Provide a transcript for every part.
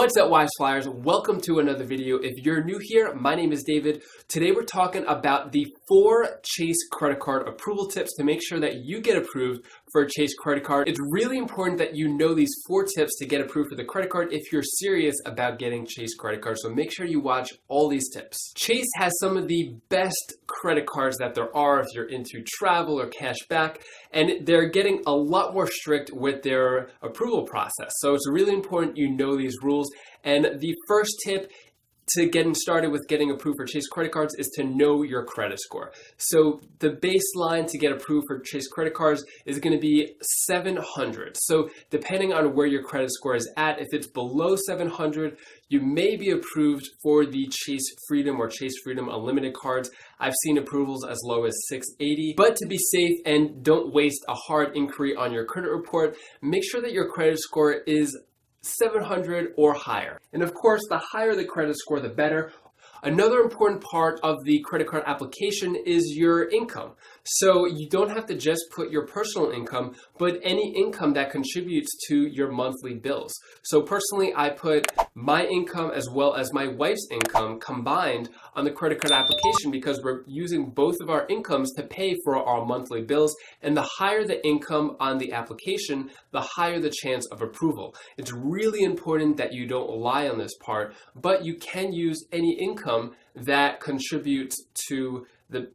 What's up, Wise Flyers? Welcome to another video. If you're new here, my name is David. Today we're talking about the 4 Chase credit card approval tips to make sure that you get approved for a Chase credit card. It's really important that you know these 4 tips to get approved for the credit card if you're serious about getting Chase credit cards. So make sure you watch all these tips. Chase has some of the best credit cards that there are if you're into travel or cash back, and they're getting a lot more strict with their approval process. So it's really important you know these rules. And the first tip to getting started with getting approved for Chase credit cards is to know your credit score. So the baseline to get approved for Chase credit cards is going to be 700. So depending on where your credit score is at, if it's below 700, you may be approved for the Chase Freedom or Chase Freedom Unlimited cards. I've seen approvals as low as 680. But to be safe and don't waste a hard inquiry on your credit report, make sure that your credit score is 700 or higher. And of course, the higher the credit score, the better. Another important part of the credit card application is your income. So you don't have to just put your personal income, but any income that contributes to your monthly bills. So personally, I put my income as well as my wife's income combined on the credit card application because we're using both of our incomes to pay for our monthly bills. And the higher the income on the application, the higher the chance of approval. It's really important that you don't lie on this part, but you can use any income that contributes to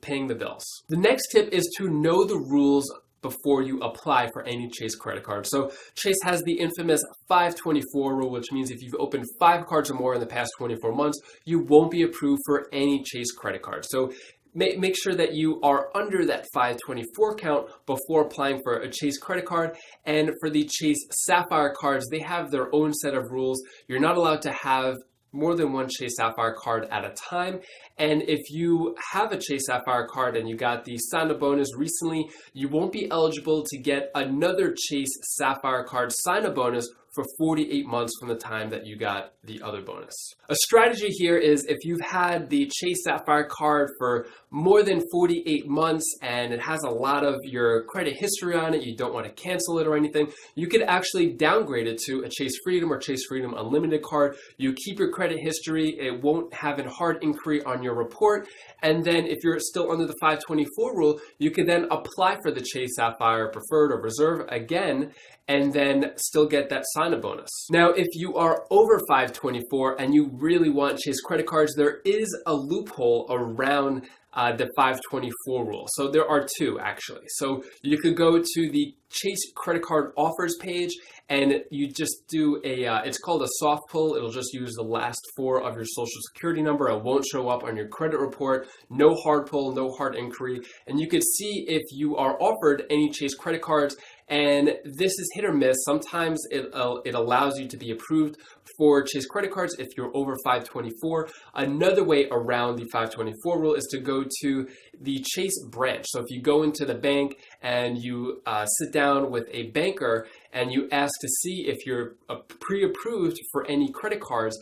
paying the bills. The next tip is to know the rules before you apply for any Chase credit card. So Chase has the infamous 524 rule, which means if you've opened 5 cards or more in the past 24 months, you won't be approved for any Chase credit card. So make sure that you are under that 524 count before applying for a Chase credit card. And for the Chase Sapphire cards, they have their own set of rules. You're not allowed to have more than one Chase Sapphire card at a time. And if you have a Chase Sapphire card and you got the sign-up bonus recently, you won't be eligible to get another Chase Sapphire card sign-up bonus for 48 months from the time that you got the other bonus. A strategy here is if you've had the Chase Sapphire card for more than 48 months and it has a lot of your credit history on it, you don't want to cancel it or anything, you could actually downgrade it to a Chase Freedom or Chase Freedom Unlimited card. You keep your credit history, it won't have a hard inquiry on your report, and then if you're still under the 524 rule, you can then apply for the Chase Sapphire Preferred or Reserve again, and then still get that sign-up bonus. Now, if you are over 524 and you really want Chase credit cards, there is a loophole around the 524 rule. So there are 2 actually. So you could go to the Chase credit card offers page and you just do it's called a soft pull. It'll just use the last 4 of your social security number. It won't show up on your credit report. No hard pull, no hard inquiry. And you could see if you are offered any Chase credit cards, and this is hit or miss. Sometimes it allows you to be approved for Chase credit cards if you're over 524. Another way around the 524 rule is to go to the Chase branch. So if you go into the bank and you sit down with a banker and you ask to see if you're pre-approved for any credit cards,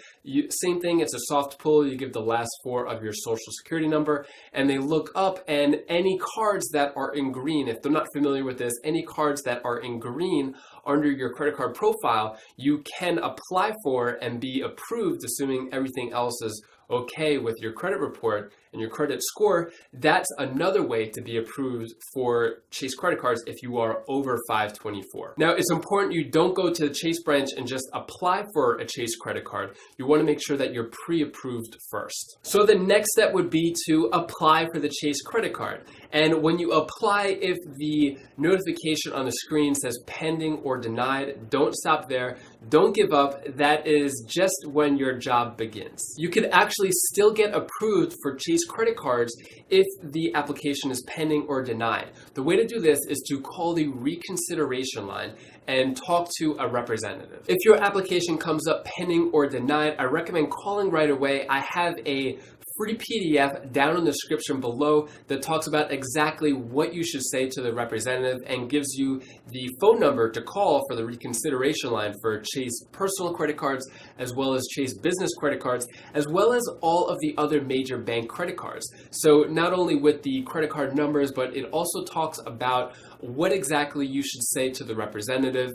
same thing, it's a soft pull. You give the last 4 of your social security number and they look up, and any cards that are in green, if they're not familiar with this, any cards that are in green under your credit card profile, you can apply for and be approved, assuming everything else is okay with your credit report and your credit score. That's another way to be approved for Chase credit cards if you are over 524. Now, it's important you don't go to the Chase branch and just apply for a Chase credit card. You want to make sure that you're pre-approved first. So the next step would be to apply for the Chase credit card. And when you apply, if the notification on the screen says pending or denied, don't stop there. Don't give up. That is just when your job begins. You could actually still get approved for Chase credit cards if the application is pending or denied. The way to do this is to call the reconsideration line and talk to a representative. If your application comes up pending or denied, I recommend calling right away. I have a free PDF down in the description below that talks about exactly what you should say to the representative and gives you the phone number to call for the reconsideration line for Chase personal credit cards, as well as Chase business credit cards, as well as all of the other major bank credit cards. So not only with the credit card numbers, but it also talks about what exactly you should say to the representative.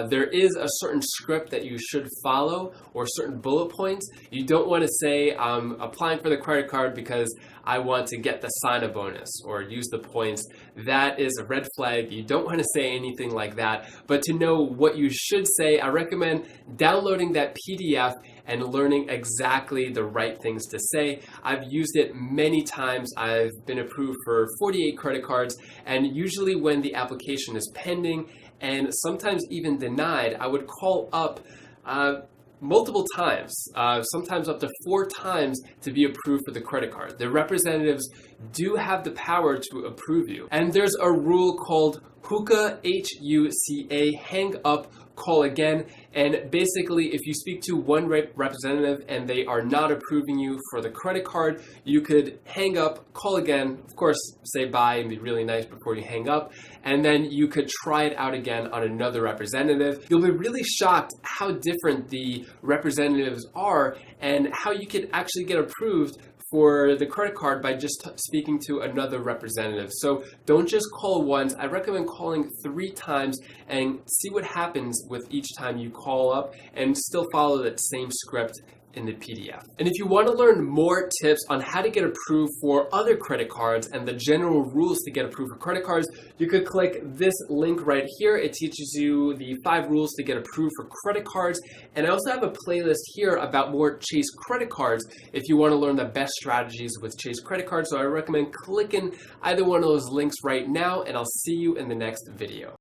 There is a certain script that you should follow or certain bullet points. You don't want to say, I'm applying for the credit card because I want to get the sign-up bonus or use the points. That is a red flag. You don't want to say anything like that. But to know what you should say, I recommend downloading that PDF and learning exactly the right things to say. I've used it many times. I've been approved for 48 credit cards, and usually when the application is pending and sometimes even denied, I would call up multiple times, sometimes up to 4 times to be approved for the credit card. The representatives do have the power to approve you. And there's a rule called HUCA, H-U-C-A, hang up, call again. And basically, if you speak to one representative and they are not approving you for the credit card, you could hang up, call again, of course, say bye and be really nice before you hang up. And then you could try it out again on another representative. You'll be really shocked how different the representatives are and how you could actually get approved for the credit card by just speaking to another representative. So don't just call once. I recommend calling 3 times and see what happens with each time you call up and still follow that same script in the PDF. And if you want to learn more tips on how to get approved for other credit cards and the general rules to get approved for credit cards, you could click this link right here. It teaches you the 5 rules to get approved for credit cards. And I also have a playlist here about more Chase credit cards if you want to learn the best strategies with Chase credit cards. So I recommend clicking either one of those links right now, and I'll see you in the next video.